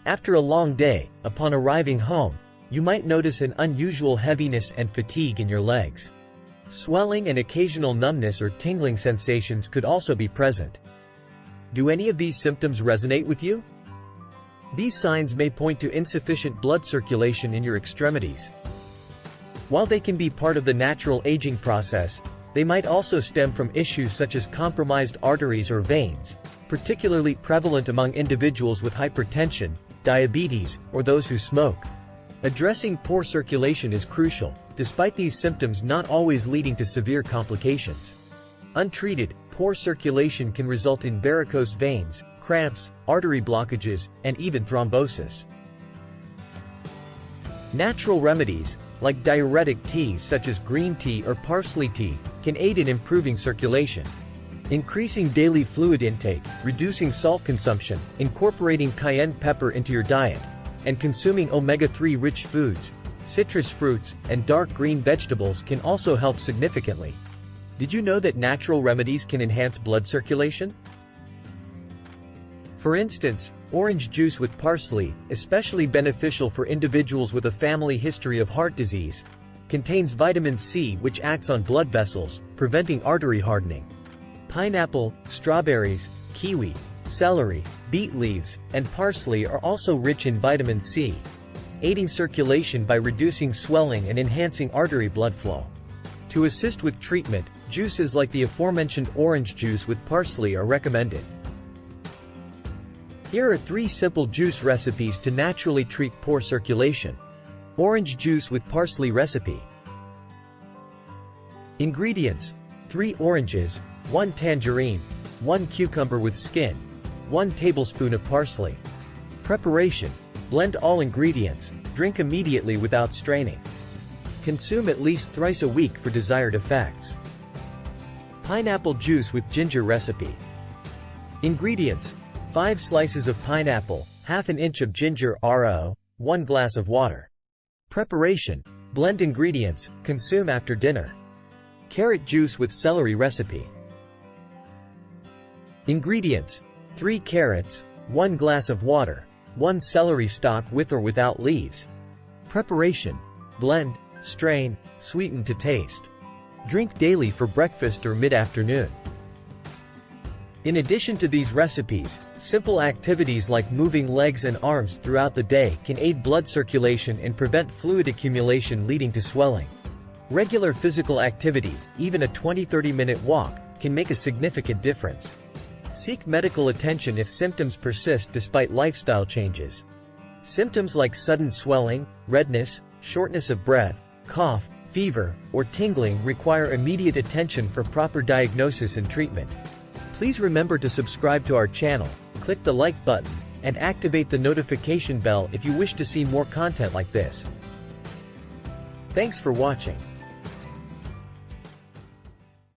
After a long day, upon arriving home, you might notice an unusual heaviness and fatigue in your legs. Swelling and occasional numbness or tingling sensations could also be present. Do any of these symptoms resonate with you? These signs may point to insufficient blood circulation in your extremities. While they can be part of the natural aging process, they might also stem from issues such as compromised arteries or veins, particularly prevalent among individuals with hypertension, diabetes, or those who smoke. Addressing poor circulation is crucial, despite these symptoms not always leading to severe complications. Untreated, poor circulation can result in varicose veins, cramps, artery blockages, and even thrombosis. Natural remedies, like diuretic teas such as green tea or parsley tea, can aid in improving circulation. Increasing daily fluid intake, reducing salt consumption, incorporating cayenne pepper into your diet, and consuming omega-3 rich foods, citrus fruits, and dark green vegetables can also help significantly. Did you know that natural remedies can enhance blood circulation? For instance, orange juice with parsley, especially beneficial for individuals with a family history of heart disease, contains vitamin C which acts on blood vessels, preventing artery hardening. Pineapple, strawberries, kiwi, celery, beet leaves, and parsley are also rich in vitamin C, aiding circulation by reducing swelling and enhancing artery blood flow. To assist with treatment, juices like the aforementioned orange juice with parsley are recommended. Here are 3 simple juice recipes to naturally treat poor circulation. Orange juice with parsley recipe. Ingredients: 3 oranges, 1 tangerine, 1 cucumber with skin, 1 tablespoon of parsley. Preparation: blend all ingredients, drink immediately without straining. Consume at least thrice a week for desired effects. Pineapple juice with ginger recipe. Ingredients: 5 slices of pineapple, half an inch of ginger RO, 1 glass of water. Preparation: blend ingredients, consume after dinner. Carrot juice with celery recipe. Ingredients: 3 carrots, 1 glass of water, 1 celery stalk with or without leaves. Preparation: blend, strain, sweeten to taste. Drink daily for breakfast or mid-afternoon. In addition to these recipes, simple activities like moving legs and arms throughout the day can aid blood circulation and prevent fluid accumulation leading to swelling. Regular physical activity, even a 20-30 minute walk, can make a significant difference. Seek medical attention if symptoms persist despite lifestyle changes. Symptoms like sudden swelling, redness, shortness of breath, cough, fever, or tingling require immediate attention for proper diagnosis and treatment. Please remember to subscribe to our channel, click the like button, and activate the notification bell if you wish to see more content like this. Thanks for watching.